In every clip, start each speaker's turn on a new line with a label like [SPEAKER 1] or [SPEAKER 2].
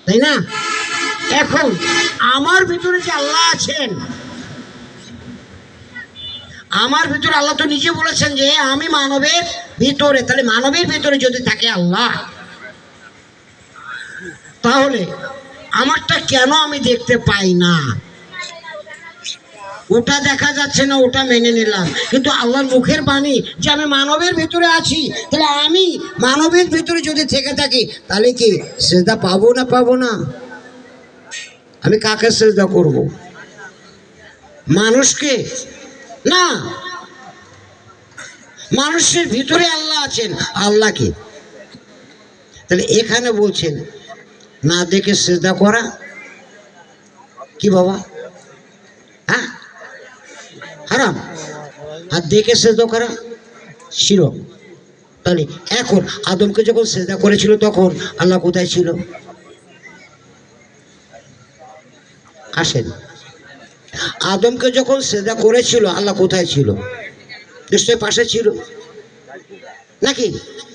[SPEAKER 1] তাই না? এখন আমার ভিতরে যে আল্লাহ আছেন, আমার ভিতরে আল্লাহ তো নিজে বলেছেন যে আমি মানবের ভিতরে, তাহলে মানবের ভিতরে যদি থাকে আল্লাহ, তাহলে আমারটা কেন আমি দেখতে পাই না? ওটা দেখা যাচ্ছে না, ওটা মেনে নিলাম, কিন্তু আল্লাহর মুখের বাণী যে আমি মানবের ভিতরে আছি, তাহলে আমি মানবের ভিতরে যদি থেকে থাকি, তাহলে কি সেজদা পাবো না? পাবো না। আমি কাকে সেজদা করব? মানুষকে না, মানুষের ভিতরে আল্লাহ আছেন, আল্লাহকে। তাহলে এখানে বলছেন না দেখে সেজদা করা কি বাবা? হ্যাঁ, হারাম। আর দেখে সেজদা করা শিরক। তাহলে এখন আদমকে যখন সেজদা করেছিল তখন আল্লাহ কোথায় ছিল? আসেন, আদমকে যখন সেজদা করেছিল আল্লাহ কোথায় ছিল? নিশ্চয়ই পাশে ছিল নাকি?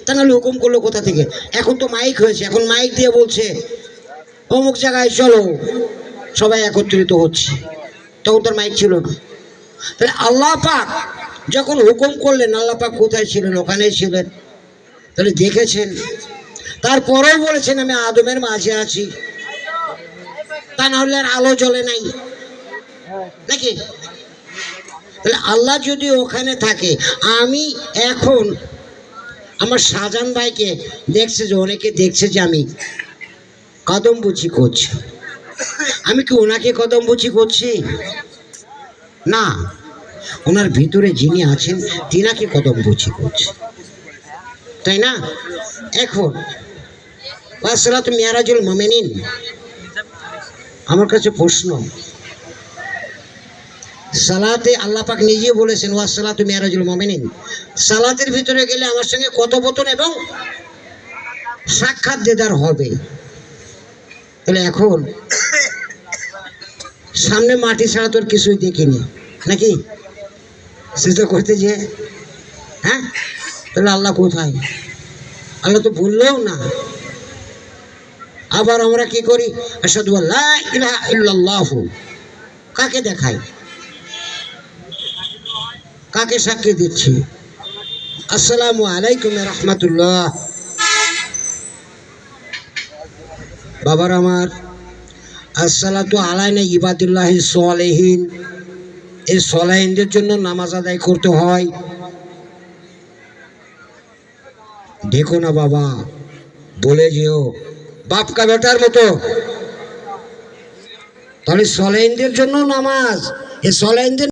[SPEAKER 1] তা নাহলে হুকুম করলো কোথা থেকে? এখন তো মাইক হয়েছে, এখন মাইক দিয়ে বলছে অমুক জায়গায় চলো, সবাই একত্রিত হচ্ছে। তখন তোর মাইক ছিল না। তাহলে আল্লাহ পাক যখন হুকুম করলেন, আল্লাহ পাক কোথায় ছিলেন? ওখানেই ছিলেন। তাহলে দেখেছেন, তারপরেও বলেছেন আমি আদমের মাঝে আছি, তা না হলে আর আলো জ্বলে নাই নাকি? তাহলে আল্লাহ যদি ওখানে থাকে, আমি এখন আমার শাহজাহান ভাইকে দেখছে যে, অনেকে দেখছে যে আমি কদম বুচি করছি, আমি কি ওনাকে কদম বুচি করছি? না, ওনার ভিতরে যিনি আছেন তিনাকে কদম বুচি করছে, তাই না? এখন ওয়াসসালাতু মিরাজুল মুমিনিন, আমার কাছে প্রশ্ন, সালাতে আল্লাহ পাক নিজে বলেছেন ওয়াসসালাতু মিরাজুল মুমিনিন, সালাতের ভিতরে গেলে আমার সঙ্গে কথোপকথন এবং সাক্ষাৎ দেদার হবে। তাহলে এখন সামনে মাটি ছাড়া তোর কিছুই দেখিনি নাকি সেটা করতে যে? হ্যাঁ, তাহলে আল্লাহ কোথায়? আল্লাহ তো বললেও না। আবার আমরা কি করি? আশহাদু আল্লা ইলাহা ইল্লাল্লাহু, কাকে দেখাই? কাকে সাক্ষী দিচ্ছি? আসসালামু আলাইকুম ওয়া রাহমাতুল্লাহ। বাবার আমার, আসসালাতু আলাইনা ইবাদুল্লাহি সালিহিন, এই সালিহিনদের জন্য নামাজ আদায় করতে হয়। দেখো না বাবা, বলে যেও বাপ কা বেটার মতো। তাহলে সালিহিনদের জন্য নামাজ, এই সালিহিনদের